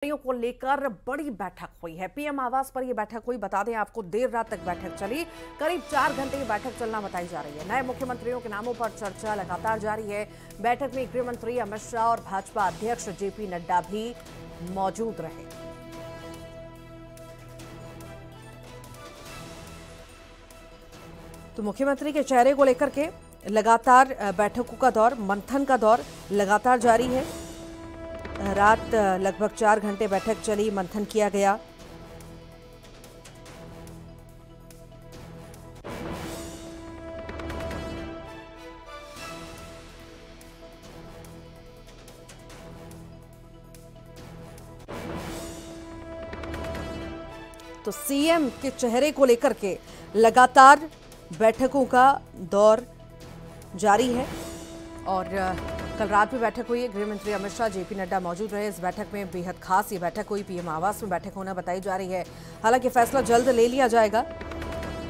को लेकर बड़ी बैठक हुई है। पीएम आवास पर यह बैठक हुई। बता दें आपको, देर रात तक बैठक चली। करीब 4 घंटे ये बैठक चलना बताई जा रही है। नए मुख्यमंत्रियों के नामों पर चर्चा लगातार जारी है। बैठक में गृह मंत्री अमित शाह और भाजपा अध्यक्ष जेपी नड्डा भी मौजूद रहे। तो मुख्यमंत्री के चेहरे को लेकर के लगातार बैठकों का दौर, मंथन का दौर लगातार जारी है। रात लगभग 4 घंटे बैठक चली, मंथन किया गया। तो सीएम के चेहरे को लेकर के लगातार बैठकों का दौर जारी है। और कल रात में बैठक हुई है। गृह मंत्री अमित शाह, जेपी नड्डा मौजूद रहे। इस बैठक में बेहद खास ये बैठक हुई। पीएम आवास में बैठक होना बताई जा रही है। हालांकि फैसला जल्द ले लिया जाएगा,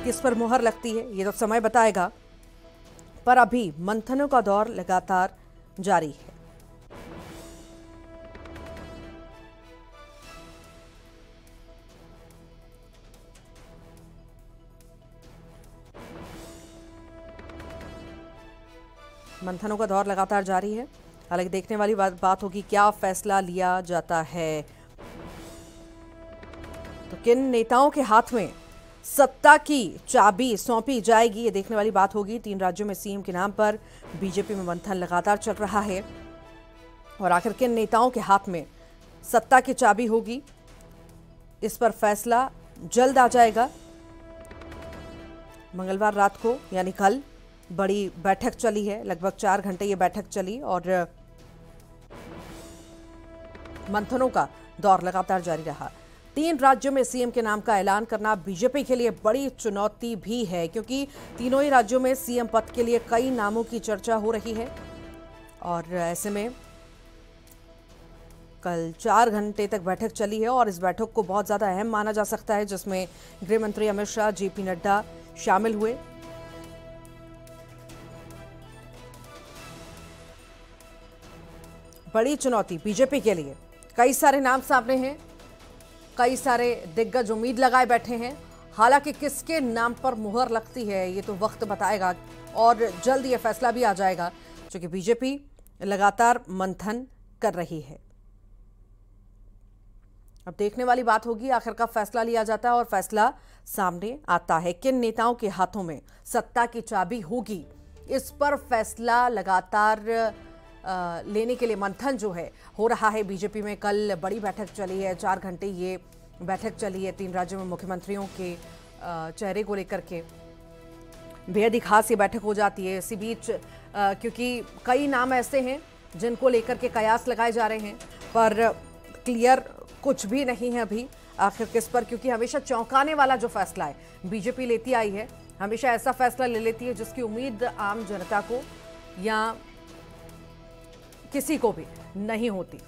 किस पर मुहर लगती है ये तो समय बताएगा, पर अभी मंथनों का दौर लगातार जारी है। मंथनों का दौर लगातार जारी है। हालांकि देखने वाली बात होगी क्या फैसला लिया जाता है। तो किन नेताओं के हाथ में सत्ता की चाबी सौंपी जाएगी, ये देखने वाली बात होगी। 3 राज्यों में सीएम के नाम पर बीजेपी में मंथन लगातार चल रहा है। और आखिर किन नेताओं के हाथ में सत्ता की चाबी होगी, इस पर फैसला जल्द आ जाएगा। मंगलवार रात को यानी कल बड़ी बैठक चली है। लगभग 4 घंटे ये बैठक चली और मंथनों का दौर लगातार जारी रहा। 3 राज्यों में सीएम के नाम का ऐलान करना बीजेपी के लिए बड़ी चुनौती भी है, क्योंकि तीनों ही राज्यों में सीएम पद के लिए कई नामों की चर्चा हो रही है। और ऐसे में कल 4 घंटे तक बैठक चली है और इस बैठक को बहुत ज्यादा अहम माना जा सकता है, जिसमें गृह मंत्री अमित शाह, जेपी नड्डा शामिल हुए। बड़ी चुनौती बीजेपी के लिए। कई सारे नाम सामने हैं, कई सारे दिग्गज उम्मीद लगाए बैठे हैं। हालांकि किसके नाम पर मुहर लगती है ये तो वक्त बताएगा और जल्द ये फैसला भी आ जाएगा, क्योंकि बीजेपी लगातार मंथन कर रही है। अब देखने वाली बात होगी आखिर कब फैसला लिया जाता है और फैसला सामने आता है। किन नेताओं के हाथों में सत्ता की चाबी होगी, इस पर फैसला लगातार लेने के लिए मंथन जो है हो रहा है। बीजेपी में कल बड़ी बैठक चली है। 4 घंटे ये बैठक चली है। 3 राज्यों में मुख्यमंत्रियों के चेहरे को लेकर के बेहद ही खास ये बैठक हो जाती है। इसी बीच क्योंकि कई नाम ऐसे हैं जिनको लेकर के कयास लगाए जा रहे हैं, पर क्लियर कुछ भी नहीं है अभी आखिर किस पर, क्योंकि हमेशा चौंकाने वाला जो फैसला है बीजेपी लेती आई है। हमेशा ऐसा फैसला ले लेती है जिसकी उम्मीद आम जनता को या किसी को भी नहीं होती।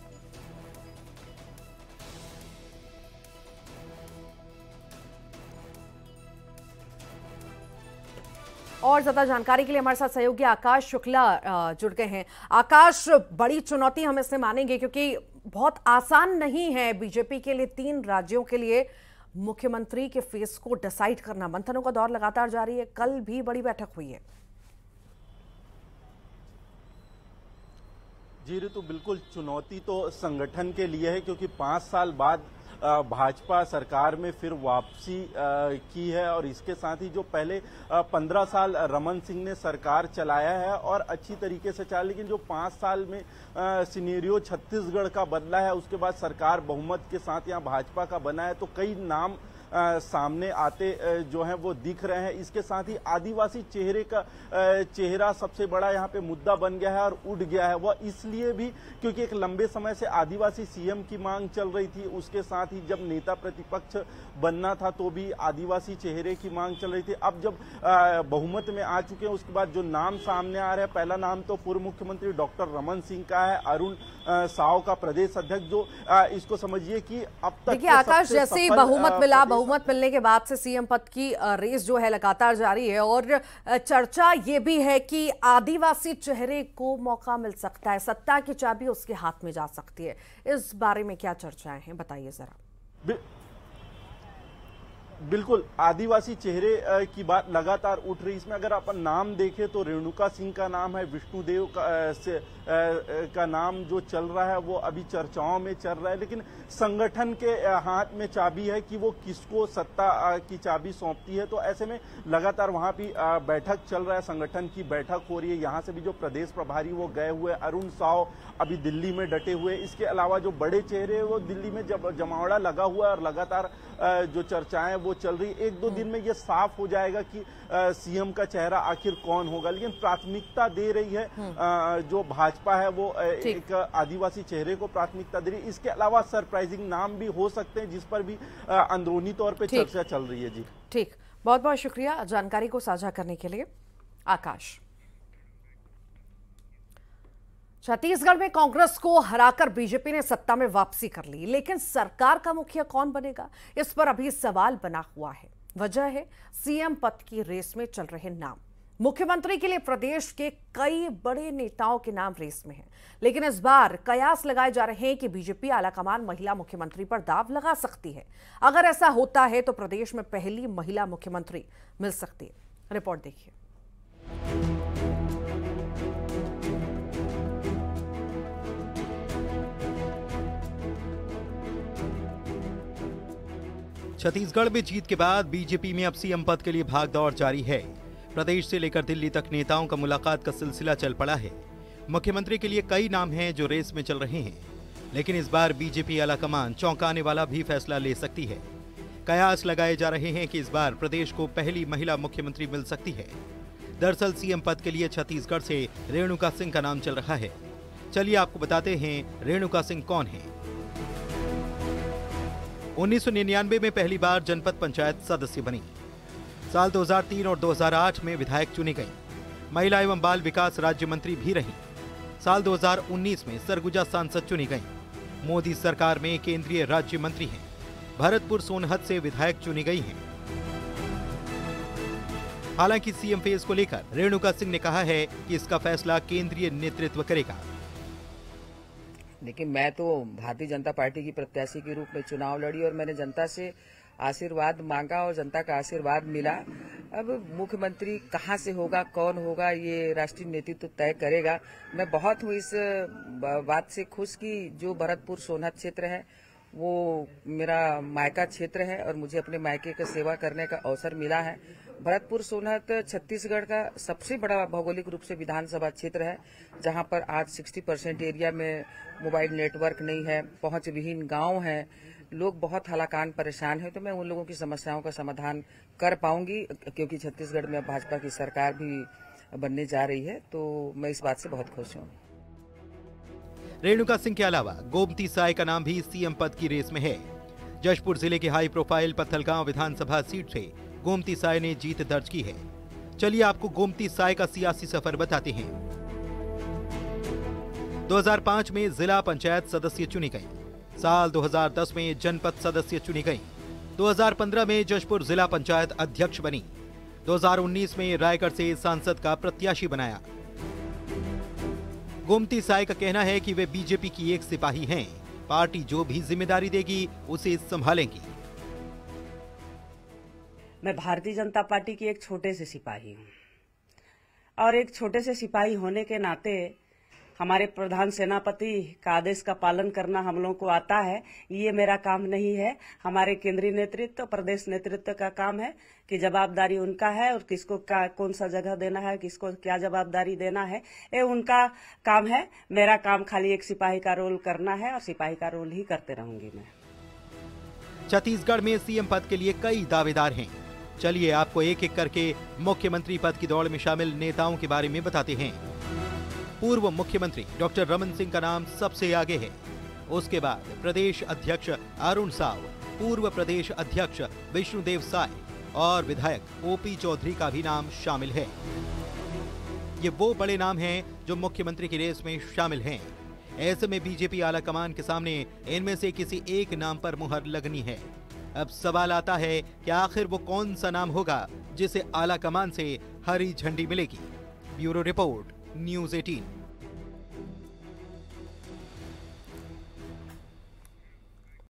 और ज्यादा जानकारी के लिए हमारे साथ सहयोगी आकाश शुक्ला जुड़ गए हैं। आकाश, बड़ी चुनौती हम इससे मानेंगे क्योंकि बहुत आसान नहीं है बीजेपी के लिए 3 राज्यों के लिए मुख्यमंत्री के फेस को डिसाइड करना। मंथनों का दौर लगातार जारी है। कल भी बड़ी बैठक हुई है। जी ऋतु, बिल्कुल चुनौती तो संगठन के लिए है, क्योंकि 5 साल बाद भाजपा सरकार में फिर वापसी की है। और इसके साथ ही जो पहले 15 साल रमन सिंह ने सरकार चलाया है और अच्छी तरीके से चला, लेकिन जो 5 साल में सिनेरियो छत्तीसगढ़ का बदला है, उसके बाद सरकार बहुमत के साथ यहाँ भाजपा का बना है, तो कई नाम सामने आते जो हैं वो दिख रहे हैं। इसके साथ ही आदिवासी चेहरा सबसे बड़ा यहाँ पे मुद्दा बन गया है और उठ गया है। वह इसलिए भी क्योंकि एक लंबे समय से आदिवासी सीएम की मांग चल रही थी। उसके साथ ही जब नेता प्रतिपक्ष बनना था तो भी आदिवासी चेहरे की मांग चल रही थी। अब जब बहुमत में आ चुके हैं, उसके बाद जो नाम सामने आ रहे हैं, पहला नाम तो पूर्व मुख्यमंत्री डॉक्टर रमन सिंह का है, अरुण साव का प्रदेश अध्यक्ष, जो इसको समझिए कि अब तक देखिए आकाश, जैसे ही बहुमत मिला, बहुमत मिलने के बाद से सीएम पद की रेस जो है लगातार जारी है और चर्चा ये भी है कि आदिवासी चेहरे को मौका मिल सकता है, सत्ता की चाबी उसके हाथ में जा सकती है। इस बारे में क्या चर्चाएं हैं, बताइए जरा। बिल्कुल, आदिवासी चेहरे की बात लगातार उठ रही। इसमें अगर अपन नाम देखें तो रेणुका सिंह का नाम है, विष्णुदेव का नाम जो चल रहा है वो अभी चर्चाओं में चल रहा है, लेकिन संगठन के हाथ में चाबी है कि वो किसको सत्ता की चाबी सौंपती है। तो ऐसे में लगातार वहां भी बैठक चल रहा है, संगठन की बैठक हो रही है। यहां से भी जो प्रदेश प्रभारी वो गए हुए, अरुण साव अभी दिल्ली में डटे हुए। इसके अलावा जो बड़े चेहरे हैं वो दिल्ली में जमावड़ा लगा हुआ है और लगातार जो चर्चाएं वो चल रही। एक दो दिन में ये साफ हो जाएगा कि सीएम का चेहरा आखिर कौन होगा, लेकिन प्राथमिकता दे रही है जो भाजपा है वो एक आदिवासी चेहरे को प्राथमिकता दे रही है। इसके अलावा सरप्राइजिंग नाम भी हो सकते हैं जिस पर भी अंदरूनी तौर पे चर्चा चल रही है। जी ठीक, बहुत बहुत शुक्रिया जानकारी को साझा करने के लिए आकाश। छत्तीसगढ़ में कांग्रेस को हराकर बीजेपी ने सत्ता में वापसी कर ली, लेकिन सरकार का मुखिया कौन बनेगा, इस पर अभी सवाल बना हुआ है। वजह है सीएम पद की रेस में चल रहे नाम। मुख्यमंत्री के लिए प्रदेश के कई बड़े नेताओं के नाम रेस में हैं, लेकिन इस बार कयास लगाए जा रहे हैं कि बीजेपी आलाकमान महिला मुख्यमंत्री पर दाव लगा सकती है। अगर ऐसा होता है तो प्रदेश में पहली महिला मुख्यमंत्री मिल सकती है। रिपोर्ट देखिए। छत्तीसगढ़ में जीत के बाद बीजेपी में अब सीएम पद के लिए भागदौड़ जारी है। प्रदेश से लेकर दिल्ली तक नेताओं का मुलाकात का सिलसिला चल पड़ा है। मुख्यमंत्री के लिए कई नाम हैं जो रेस में चल रहे हैं, लेकिन इस बार बीजेपी आलाकमान चौंकाने वाला भी फैसला ले सकती है। कयास लगाए जा रहे हैं कि इस बार प्रदेश को पहली महिला मुख्यमंत्री मिल सकती है। दरअसल सीएम पद के लिए छत्तीसगढ़ से रेणुका सिंह का नाम चल रहा है। चलिए आपको बताते हैं रेणुका सिंह कौन है। 1999 में पहली बार जनपद पंचायत सदस्य बनी। साल 2003 और 2008 में विधायक चुनी गई। महिला एवं बाल विकास राज्य मंत्री भी रही। साल 2019 में सरगुजा सांसद चुनी गई। मोदी सरकार में केंद्रीय राज्य मंत्री हैं। भरतपुर सोनहत से विधायक चुनी गई हैं। हालांकि सीएम फेज को लेकर रेणुका सिंह ने कहा है कि इसका फैसला केंद्रीय नेतृत्व करेगा। लेकिन मैं तो भारतीय जनता पार्टी की प्रत्याशी के रूप में चुनाव लड़ी और मैंने जनता से आशीर्वाद मांगा और जनता का आशीर्वाद मिला। अब मुख्यमंत्री कहां से होगा, कौन होगा, ये राष्ट्रीय नेतृत्व तय करेगा। मैं बहुत हूँ इस बात से खुश कि जो भरतपुर सोनहत क्षेत्र है वो मेरा मायका क्षेत्र है और मुझे अपने मायके का सेवा करने का अवसर मिला है। भरतपुर सोनहत छत्तीसगढ़ का सबसे बड़ा भौगोलिक रूप से विधानसभा क्षेत्र है, जहां पर आज 60% एरिया में मोबाइल नेटवर्क नहीं है, पहुंच विहीन गांव हैं, लोग बहुत हलाकान परेशान हैं। तो मैं उन लोगों की समस्याओं का समाधान कर पाऊंगी, क्योंकि छत्तीसगढ़ में अब भाजपा की सरकार भी बनने जा रही है, तो मैं इस बात से बहुत खुश हूँ। रेणुका सिंह के अलावा गोमती साय का नाम भी सीएम पद की रेस में है। जशपुर जिले के हाई प्रोफाइल पत्थलगांव विधानसभा सीट से गोमती साय ने जीत दर्ज की है। चलिए आपको गोमती साय का सियासी सफर बताते हैं। 2005 में जिला पंचायत सदस्य चुनी गई। साल 2010 में जनपद सदस्य चुनी गई। 2015 में जशपुर जिला पंचायत अध्यक्ष बनी। 2019 में रायगढ़ से सांसद का प्रत्याशी बनाया। गोमती साय का कहना है कि वे बीजेपी की एक सिपाही हैं। पार्टी जो भी जिम्मेदारी देगी उसे संभालेंगी। मैं भारतीय जनता पार्टी की एक छोटे से सिपाही हूँ और एक छोटे से सिपाही होने के नाते हमारे प्रधान सेनापति का आदेश का पालन करना हम लोगों को आता है। ये मेरा काम नहीं है, हमारे केंद्रीय नेतृत्व, प्रदेश नेतृत्व का काम है कि जवाबदारी उनका है और किसको कौन सा जगह देना है, किसको क्या जवाबदारी देना है, ये उनका काम है। मेरा काम खाली एक सिपाही का रोल करना है और सिपाही का रोल ही करते रहूंगी मैं। छत्तीसगढ़ में सीएम पद के लिए कई दावेदार हैं। चलिए आपको एक एक करके मुख्यमंत्री पद की दौड़ में शामिल नेताओं के बारे में बताते हैं। पूर्व मुख्यमंत्री डॉक्टर रमन सिंह का नाम सबसे आगे है। उसके बाद प्रदेश अध्यक्ष अरुण साव, पूर्व प्रदेश अध्यक्ष विष्णुदेव साय और विधायक ओपी चौधरी का भी नाम शामिल है। ये वो बड़े नाम हैं जो मुख्यमंत्री की रेस में शामिल हैं। ऐसे में बीजेपी आलाकमान के सामने इनमें से किसी एक नाम पर मुहर लगनी है। अब सवाल आता है कि आखिर वो कौन सा नाम होगा जिसे आला कमान से हरी झंडी मिलेगी। Bureau report, news 18।